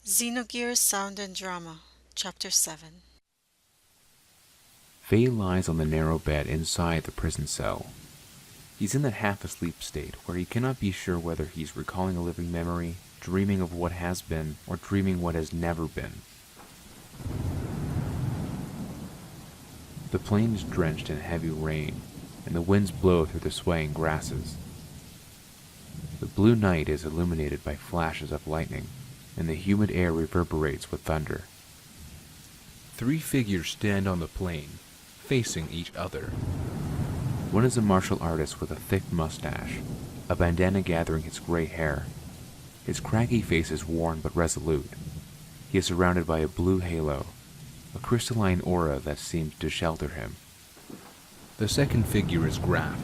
Xenogears Sound and Drama, Chapter 7. Faye lies on the narrow bed inside the prison cell. He's in that half-asleep state where he cannot be sure whether he's recalling a living memory, dreaming of what has been, or dreaming what has never been. The plain is drenched in heavy rain, and the winds blow through the swaying grasses. The blue night is illuminated by flashes of lightning, and the humid air reverberates with thunder. 3 figures stand on the plain, facing each other. One is a martial artist with a thick mustache, a bandana gathering his gray hair. His craggy face is worn but resolute. He is surrounded by a blue halo, a crystalline aura that seems to shelter him. The second figure is Graf.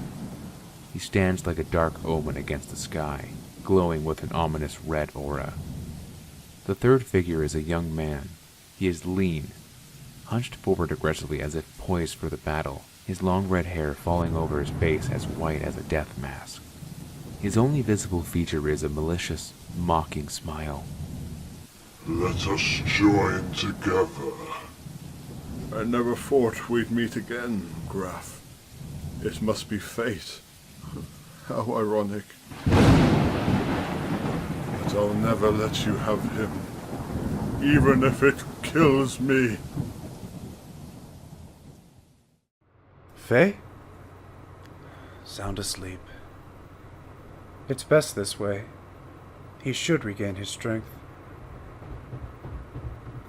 He stands like a dark omen against the sky, glowing with an ominous red aura. The third figure is a young man. He is lean, hunched forward aggressively as if poised for the battle, his long red hair falling over his face as white as a death mask. His only visible feature is a malicious, mocking smile. Let us join together. I never thought we'd meet again, Graf. It must be fate. How ironic. But I'll never let you have him, even if it kills me. Faye? Sound asleep. It's best this way. He should regain his strength.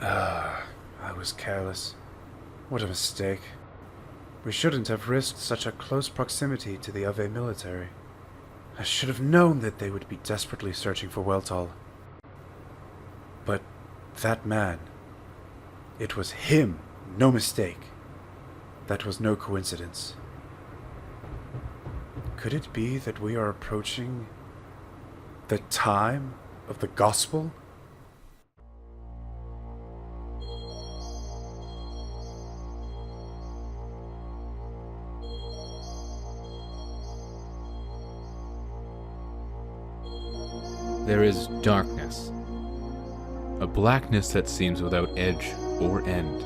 I was careless. What a mistake. We shouldn't have risked such a close proximity to the Ave military. I should have known that they would be desperately searching for Weltall. But that man, it was him, no mistake. That was no coincidence. Could it be that we are approaching the time of the gospel? There is darkness, a blackness that seems without edge or end,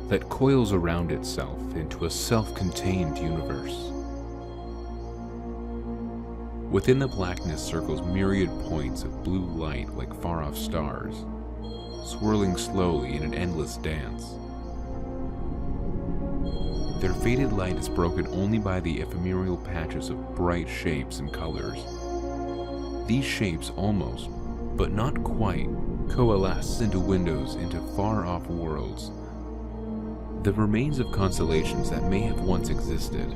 that coils around itself into a self-contained universe. Within the blackness circles myriad points of blue light like far-off stars, swirling slowly in an endless dance. Their faded light is broken only by the ephemeral patches of bright shapes and colors. These shapes almost, but not quite, coalesce into windows into far-off worlds, the remains of constellations that may have once existed,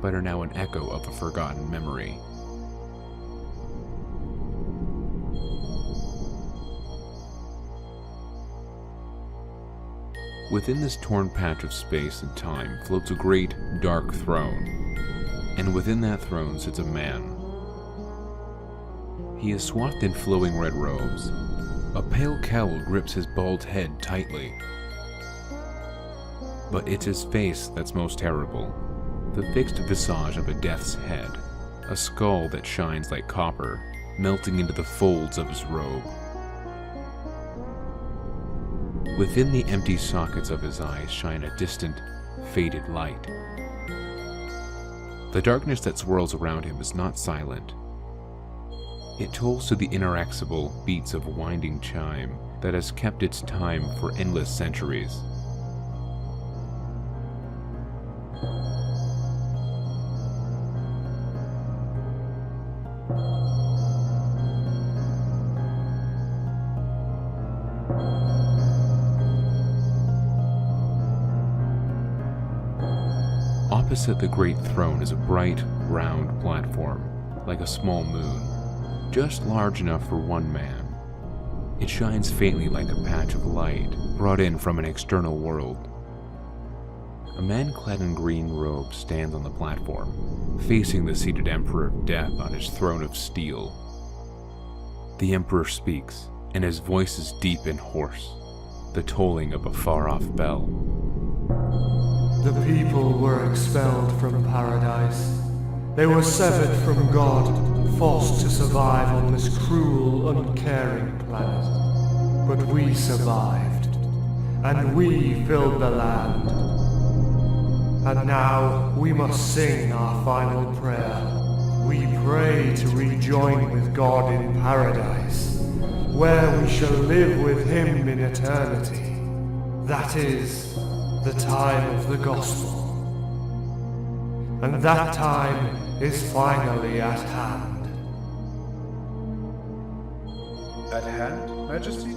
but are now an echo of a forgotten memory. Within this torn patch of space and time floats a great, dark throne, and within that throne sits a man. He is swathed in flowing red robes. A pale cowl grips his bald head tightly. But it's his face that's most terrible. The fixed visage of a death's head. A skull that shines like copper, melting into the folds of his robe. Within the empty sockets of his eyes shine a distant, faded light. The darkness that swirls around him is not silent. It tolls to the inexorable beats of a winding chime that has kept its time for endless centuries. Opposite the great throne is a bright, round platform, like a small moon, just large enough for one man. It shines faintly like a patch of light brought in from an external world. A man clad in green robes stands on the platform, facing the seated Emperor of Death on his throne of steel. The Emperor speaks, and his voice is deep and hoarse, the tolling of a far-off bell. The people were expelled from paradise. They were severed from God, forced to survive on this cruel, uncaring planet. But we survived, and we filled the land. And now we must sing our final prayer. We pray to rejoin with God in paradise, where we shall live with him in eternity. That is the time of the gospel. And that time is finally at hand. At hand, Majesty?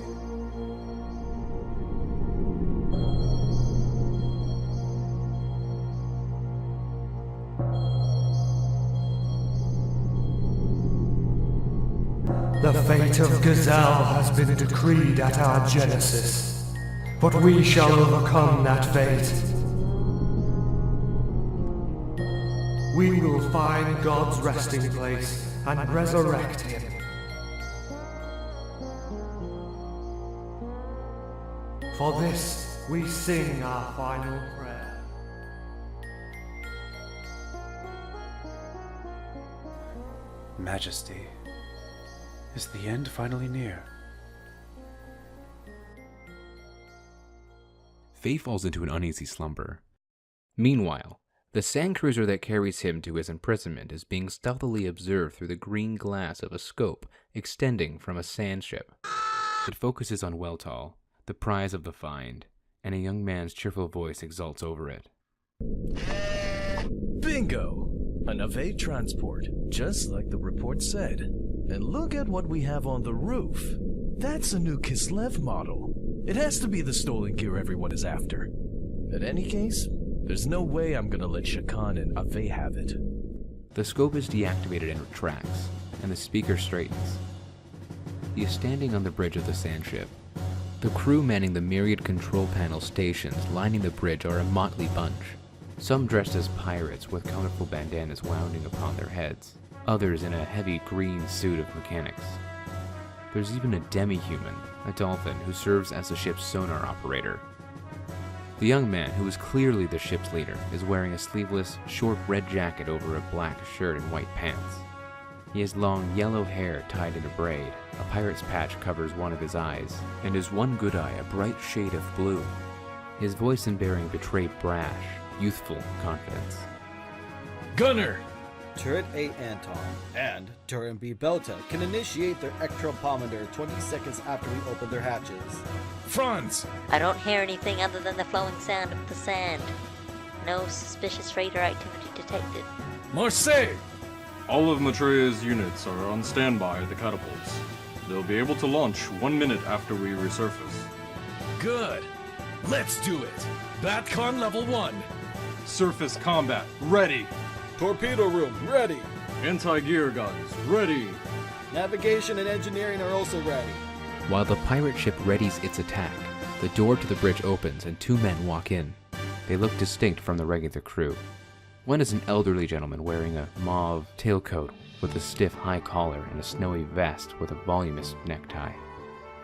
The fate of Gazelle has been decreed at our genesis, but we shall overcome that fate. We will find God's resting place and resurrect him. For this, we sing our final prayer. Majesty, is the end finally near? Faye falls into an uneasy slumber. Meanwhile, the sand cruiser that carries him to his imprisonment is being stealthily observed through the green glass of a scope extending from a sand ship. It focuses on Weltall, the prize of the find, and a young man's cheerful voice exults over it. Bingo! An Ave transport, just like the report said. And look at what we have on the roof. That's a new Kislev model. It has to be the stolen gear everyone is after. In any case, there's no way I'm gonna let Shakan and Ave have it. The scope is deactivated and retracts, and the speaker straightens. He is standing on the bridge of the sand ship. The crew manning the myriad control panel stations lining the bridge are a motley bunch. Some dressed as pirates with colorful bandanas wounding upon their heads, others in a heavy green suit of mechanics. There's even a demi-human, a dolphin, who serves as the ship's sonar operator. The young man, who is clearly the ship's leader, is wearing a sleeveless, short red jacket over a black shirt and white pants. He has long yellow hair tied in a braid, a pirate's patch covers one of his eyes, and his one good eye a bright shade of blue. His voice and bearing betray brash, youthful confidence. Gunner! Turret A Anton and Turret B Belta can initiate their ectropometer 20 seconds after we open their hatches. Franz! I don't hear anything other than the flowing sound of the sand. No suspicious radar activity detected. Marseille! All of Matreya's units are on standby at the catapults. They'll be able to launch 1 minute after we resurface. Good. Let's do it. Batcon level 1. Surface combat, ready. Torpedo room, ready. Anti-gear guns, ready. Navigation and engineering are also ready. While the pirate ship readies its attack, the door to the bridge opens and two men walk in. They look distinct from the regular crew. One is an elderly gentleman wearing a mauve tailcoat with a stiff high collar and a snowy vest with a voluminous necktie.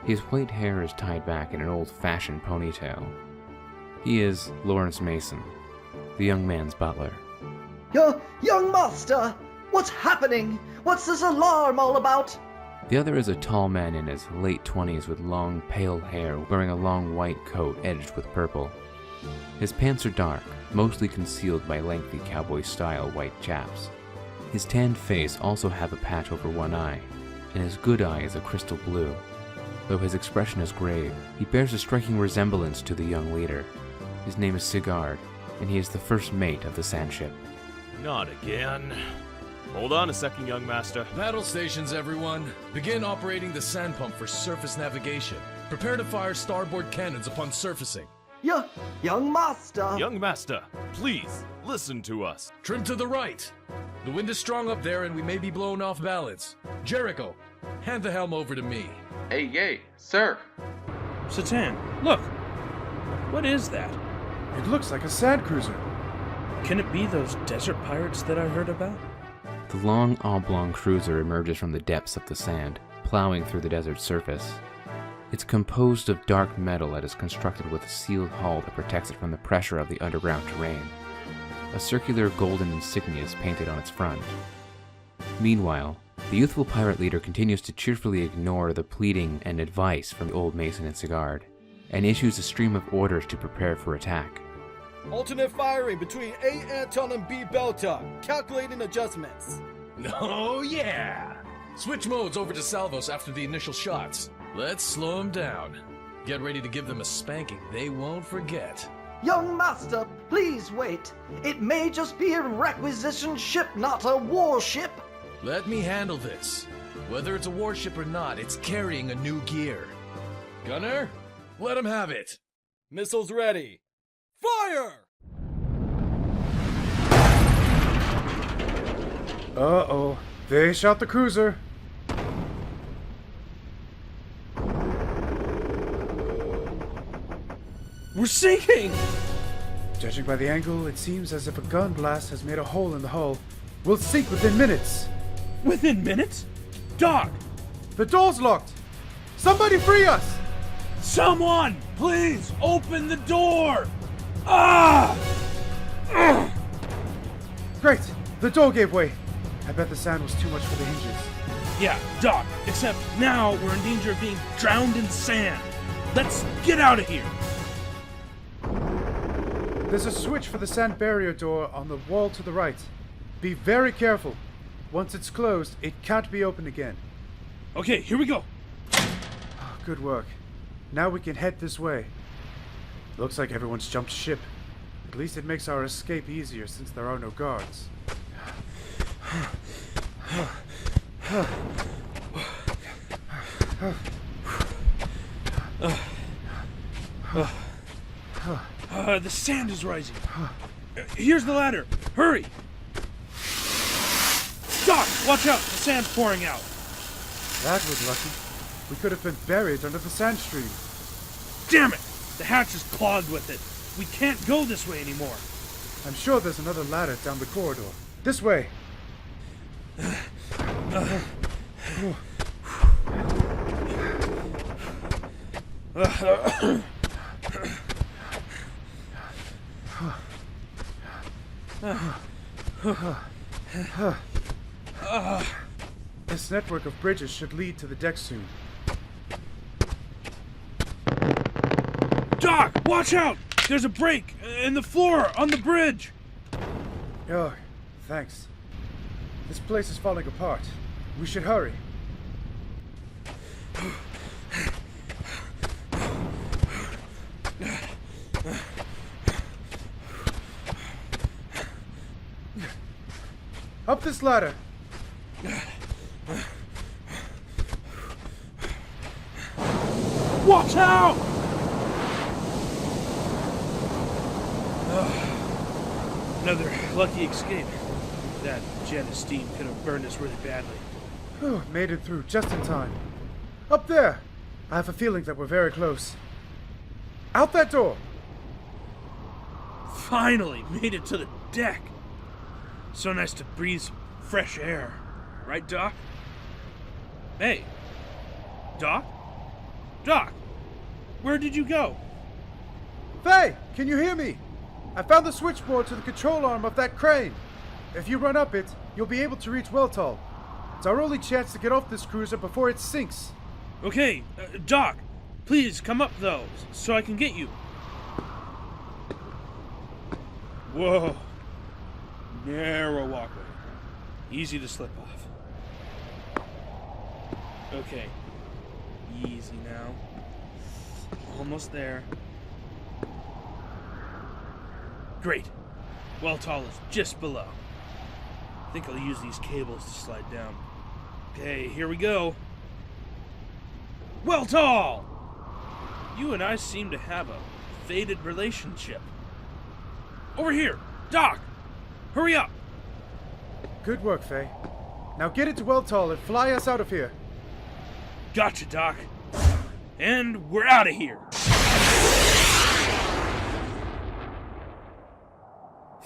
His white hair is tied back in an old-fashioned ponytail. He is Lawrence Mason, the young man's butler. Young master! What's happening? What's this alarm all about? The other is a tall man in his late 20s with long, pale hair, wearing a long white coat edged with purple. His pants are dark, mostly concealed by lengthy cowboy-style white chaps. His tanned face also have a patch over one eye, and his good eye is a crystal blue. Though his expression is grave, he bears a striking resemblance to the young leader. His name is Sigard, and he is the first mate of the sand ship. Not again. Hold on a second, young master. Battle stations, everyone. Begin operating the sand pump for surface navigation. Prepare to fire starboard cannons upon surfacing. Young master! Young master, please, listen to us. Trim to the right. The wind is strong up there and we may be blown off balance. Jericho, hand the helm over to me. Yay, sir. Satan, look. What is that? It looks like a sand cruiser. Can it be those desert pirates that I heard about? The long, oblong cruiser emerges from the depths of the sand, plowing through the desert's surface. It's composed of dark metal that is constructed with a sealed hull that protects it from the pressure of the underground terrain. a circular golden insignia is painted on its front. Meanwhile, the youthful pirate leader continues to cheerfully ignore the pleading and advice from the old mason and Sigard, and issues a stream of orders to prepare for attack. Alternate firing between A. Anton and B. Belta. Calculating adjustments. Oh yeah! Switch modes over to salvos after the initial shots. Let's slow them down. Get ready to give them a spanking they won't forget. Young master, please wait. It may just be a requisition ship, not a warship. Let me handle this. Whether it's a warship or not, it's carrying a new gear. Gunner, let him have it. Missiles ready. Fire! Uh-oh. They shot the cruiser. We're sinking! Judging by the angle, it seems as if a gun blast has made a hole in the hull. We'll sink within minutes. Within minutes? Doc! The door's locked! Somebody free us! Someone! Please, open the door! Ah! Ugh. Great! The door gave way. I bet the sand was too much for the hinges. Yeah, Doc, except now we're in danger of being drowned in sand. Let's get out of here! There's a switch for the sand barrier door on the wall to the right. Be very careful. Once it's closed, it can't be opened again. Okay, here we go. Good work. Now we can head this way. Looks like everyone's jumped ship. At least it makes our escape easier since there are no guards. The sand is rising. Here's the ladder. Hurry! Doc, watch out! The sand's pouring out. That was lucky. We could have been buried under the sand stream. Damn it! The hatch is clogged with it. We can't go this way anymore. I'm sure there's another ladder down the corridor. This way. This network of bridges should lead to the deck soon. Doc, watch out! There's a break in the floor on the bridge. Oh, thanks. This place is falling apart. We should hurry. Up this ladder. Watch out! Another lucky escape. That jet of steam could have burned us really badly. Whew, made it through just in time. Up there! I have a feeling that we're very close. Out that door! Finally made it to the deck. So nice to breathe some fresh air. Right, Doc? Hey. Doc? Doc! Where did you go? Faye, can you hear me? I found the switchboard to the control arm of that crane. If you run up it, you'll be able to reach Weltall. It's our only chance to get off this cruiser before it sinks. Okay, Doc, please come up though, so I can get you. Whoa. Narrow walkway. Easy to slip off. Okay. Easy now. Almost there. Great. Weltall is just below. I think I'll use these cables to slide down. Okay, here we go. Weltall! You and I seem to have a faded relationship. Over here! Doc! Hurry up! Good work, Faye. Now get it to Weltall and fly us out of here. Gotcha, Doc. And we're out of here.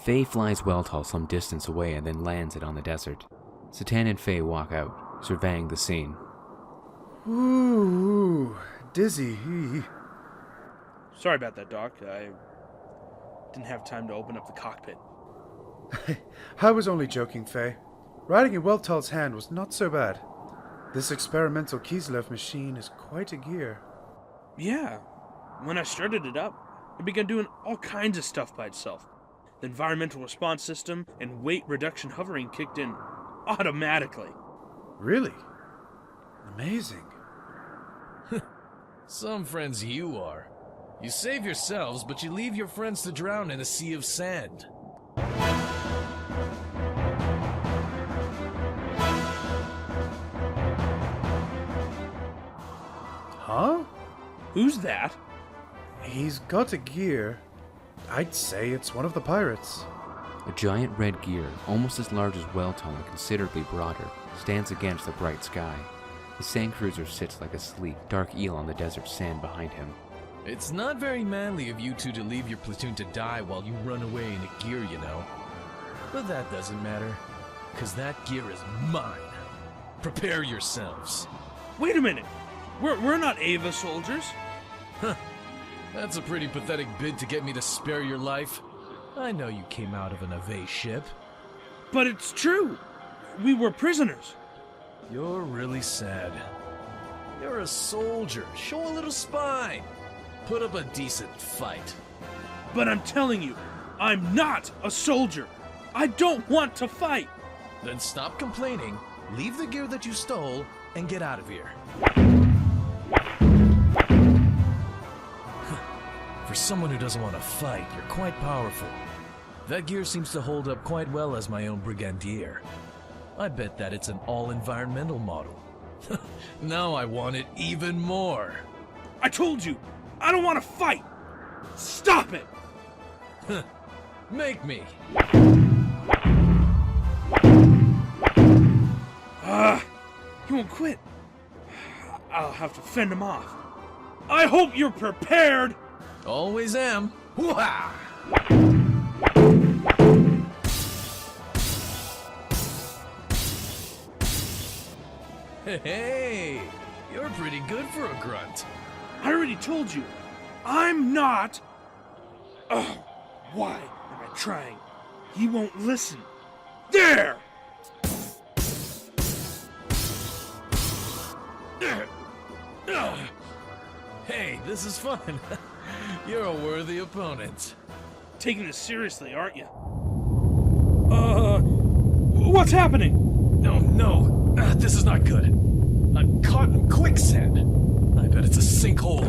Faye flies Weltall some distance away and then lands it on the desert. Satan and Faye walk out, surveying the scene. Ooh, dizzy. Sorry about that, Doc. I didn't have time to open up the cockpit. I was only joking, Faye. Riding in Weltal's hand was not so bad. This experimental Kislev machine is quite a gear. Yeah. When I started it up, it began doing all kinds of stuff by itself. The environmental response system and weight reduction hovering kicked in automatically. Really? Amazing. Some friends you are. You save yourselves, but you leave your friends to drown in a sea of sand. Huh? Who's that? He's got a gear. I'd say it's one of the pirates. A giant red gear, almost as large as Weltal and considerably broader, stands against the bright sky. The sand cruiser sits like a sleek, dark eel on the desert sand behind him. It's not very manly of you two to leave your platoon to die while you run away in a gear, you know. But that doesn't matter, because that gear is mine. Prepare yourselves. Wait a minute! We're not Ava soldiers. Huh. That's a pretty pathetic bid to get me to spare your life. I know you came out of an Ave ship. But it's true. We were prisoners. You're really sad. You're a soldier. Show a little spine. Put up a decent fight. But I'm telling you, I'm not a soldier. I don't want to fight. Then stop complaining, leave the gear that you stole, and get out of here. For someone who doesn't want to fight, you're quite powerful. That gear seems to hold up quite well as my own Brigadier. I bet that it's an all-environmental model. Now I want it even more. I told you, I don't want to fight. Stop it! Make me. He won't quit. I'll have to fend him off. I hope you're prepared! Always am. Hoo-ha! Hey, you're pretty good for a grunt. I already told you, I'm not... Oh, why am I trying? He won't listen. There! Hey, this is fun. You're a worthy opponent. Taking this seriously, aren't you? What's happening? No, this is not good. I'm caught in quicksand. I bet it's a sinkhole.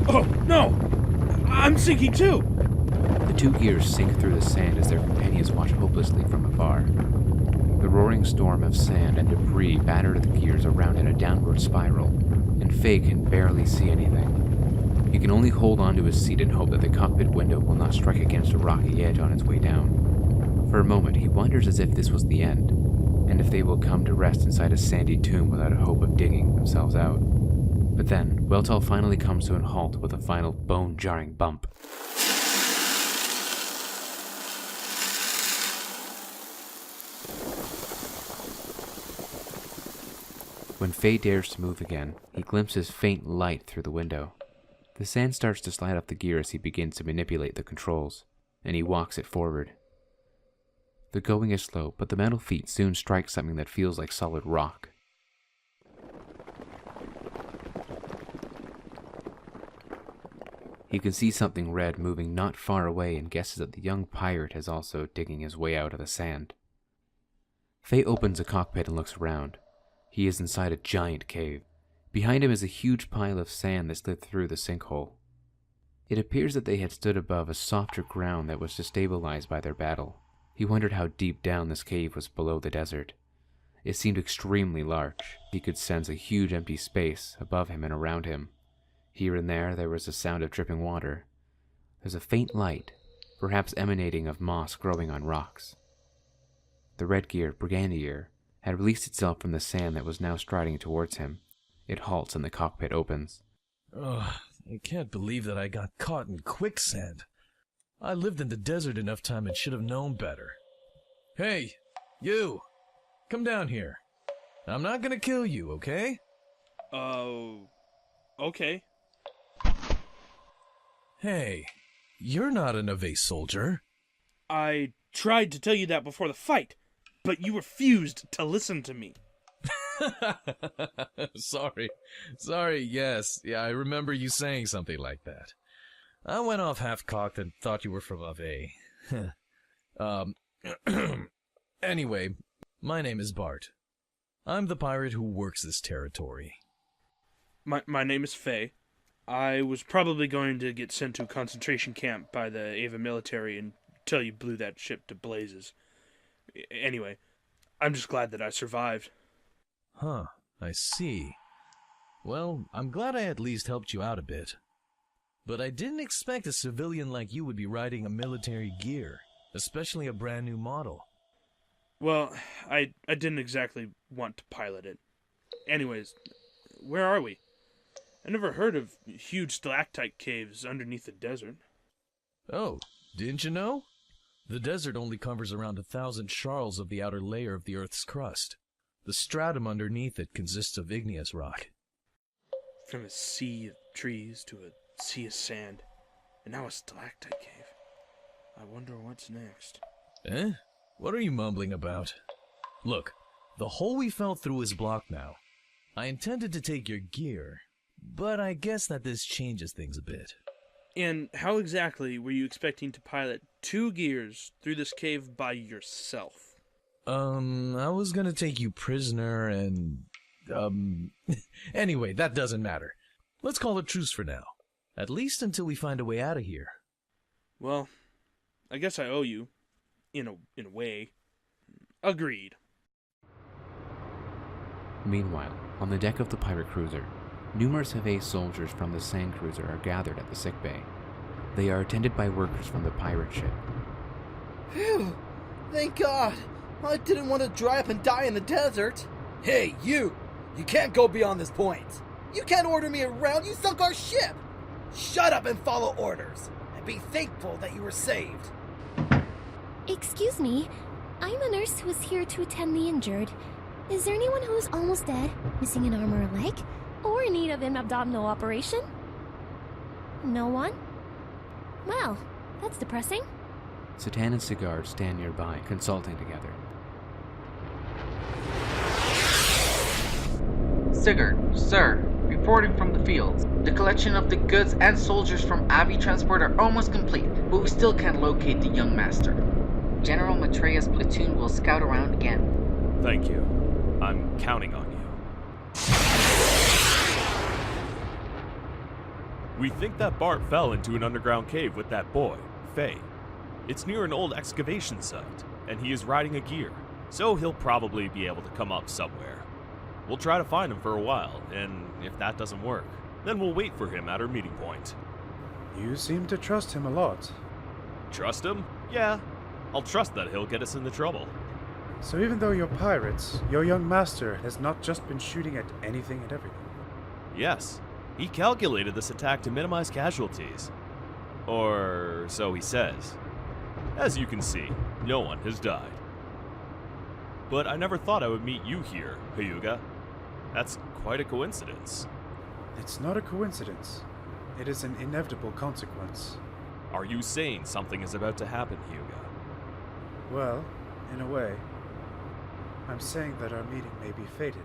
Oh, no! I'm sinking too! The two gears sink through the sand as their companions watch hopelessly from afar. The roaring storm of sand and debris batter the gears around in a downward spiral, and Faye can barely see anything. He can only hold on to his seat and hope that the cockpit window will not strike against a rocky edge on its way down. For a moment, he wonders as if this was the end, and if they will come to rest inside a sandy tomb without a hope of digging themselves out. But then, Weltal finally comes to a halt with a final bone-jarring bump. When Faye dares to move again, he glimpses faint light through the window. The sand starts to slide off the gear as he begins to manipulate the controls, and he walks it forward. The going is slow, but the metal feet soon strike something that feels like solid rock. He can see something red moving not far away and guesses that the young pirate is also digging his way out of the sand. Faye opens the cockpit and looks around. He is inside a giant cave. Behind him is a huge pile of sand that slid through the sinkhole. It appears that they had stood above a softer ground that was destabilized by their battle. He wondered how deep down this cave was below the desert. It seemed extremely large. He could sense a huge empty space above him and around him. Here and there was a sound of dripping water. There's a faint light, perhaps emanating of moss growing on rocks. The red gear, Brigadier, had released itself from the sand that was now striding towards him. It halts and the cockpit opens. Ugh, I can't believe that I got caught in quicksand. I lived in the desert enough time and should have known better. Hey, you! Come down here. I'm not gonna kill you, okay? Okay. Hey, you're not an Ave soldier. I tried to tell you that before the fight, but you refused to listen to me. Sorry, yes. Yeah, I remember you saying something like that. I went off half-cocked and thought you were from Ave. Anyway, my name is Bart. I'm the pirate who works this territory. My name is Faye. I was probably going to get sent to a concentration camp by the Ava military until you blew that ship to blazes. Anyway, I'm just glad that I survived. Huh, I see. Well, I'm glad I at least helped you out a bit. But I didn't expect a civilian like you would be riding a military gear, especially a brand new model. Well, I didn't exactly want to pilot it. Anyways, where are we? I never heard of huge stalactite caves underneath the desert. Oh, didn't you know? The desert only covers around 1,000 sharls of the outer layer of the Earth's crust. The stratum underneath it consists of igneous rock. From a sea of trees to a sea of sand, and now a stalactite cave. I wonder what's next. Eh? What are you mumbling about? Look, the hole we fell through is blocked now. I intended to take your gear, but I guess that this changes things a bit. And how exactly were you expecting to pilot 2 gears through this cave by yourself? I was gonna take you prisoner and, Anyway, that doesn't matter. Let's call a truce for now. At least until we find a way out of here. Well, I guess I owe you. In a way. Agreed. Meanwhile, on the deck of the pirate cruiser, numerous Ave soldiers from the sand cruiser are gathered at the sickbay. They are attended by workers from the pirate ship. Phew! Thank God! I didn't want to dry up and die in the desert. Hey, you! You can't go beyond this point. You can't order me around. You sunk our ship. Shut up and follow orders. And be thankful that you were saved. Excuse me. I'm a nurse who is here to attend the injured. Is there anyone who is almost dead, missing an arm or a leg, or in need of an abdominal operation? No one? Well, that's depressing. Satan and Sigurd stand nearby, consulting together. Sigurd, sir, reporting from the fields. The collection of the goods and soldiers from Avi Transport are almost complete, but we still can't locate the young master. General Matreya's platoon will scout around again. Thank you. I'm counting on you. We think that Bart fell into an underground cave with that boy, Faye. It's near an old excavation site, and he is riding a gear, so he'll probably be able to come up somewhere. We'll try to find him for a while, and if that doesn't work, then we'll wait for him at our meeting point. You seem to trust him a lot. Trust him? Yeah. I'll trust that he'll get us into trouble. So even though you're pirates, your young master has not just been shooting at anything and everything. Yes. He calculated this attack to minimize casualties. Or so he says. As you can see, no one has died. But I never thought I would meet you here, Hyuga. That's quite a coincidence. It's not a coincidence. It is an inevitable consequence. Are you saying something is about to happen, Hyuga? Well, in a way. I'm saying that our meeting may be fated.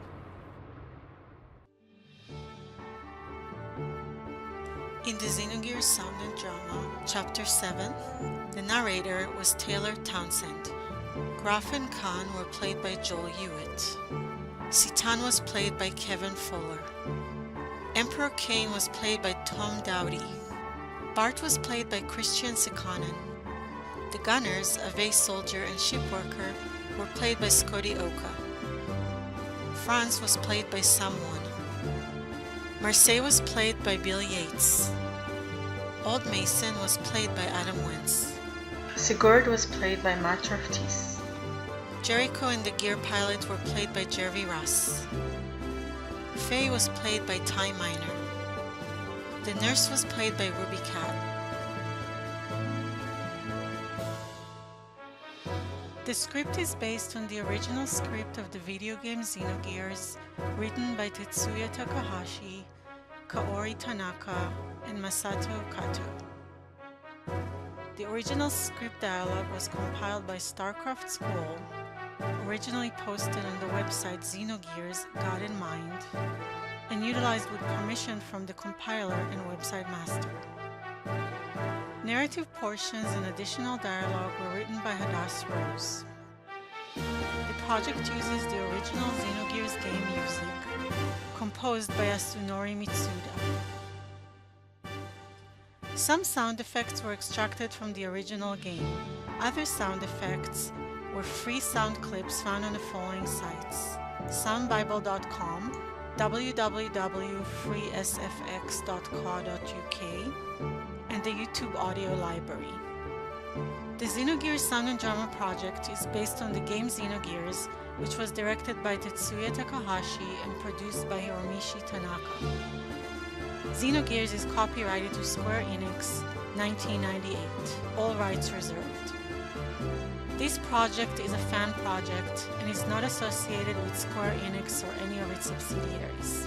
In the Xenogears Sound and Drama, Chapter 7, the narrator was Taylor Townsend. Graf and Khan were played by Joel Hewitt. Citan was played by Kevin Fuller. Emperor Kane was played by Tom Dowdy. Bart was played by Christian Sikanen. The gunners, a vase soldier and ship worker, were played by Scotty Oka. Franz was played by Sam Won. Marseille was played by Bill Yates. Old Mason was played by Adam Wentz. Sigurd was played by Matt Raftis. Jericho and the gear pilot were played by Jervy Ross. Faye was played by Ty Miner. The nurse was played by Ruby Cat. The script is based on the original script of the video game Xenogears, written by Tetsuya Takahashi, Kaori Tanaka, and Masato Kato. The original script dialogue was compiled by StarCraft Scroll, originally posted on the website Xenogears God in Mind, and utilized with permission from the compiler and website master. Narrative portions and additional dialogue were written by Hadass Rose. The project uses the original Xenogears game music, composed by Yasunori Mitsuda. Some sound effects were extracted from the original game. Other sound effects were free sound clips found on the following sites: soundbible.com, www.freesfx.co.uk, and the YouTube audio library. The Xenogears Sound and Drama project is based on the game Xenogears, which was directed by Tetsuya Takahashi and produced by Hiromichi Tanaka. Xenogears is copyrighted to SQUARE-ENIX 1998, all rights reserved. This project is a fan project and is not associated with SQUARE-ENIX or any of its subsidiaries.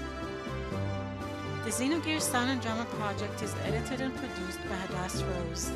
The Xenogears Sound and Drama project is edited and produced by Hadass Rose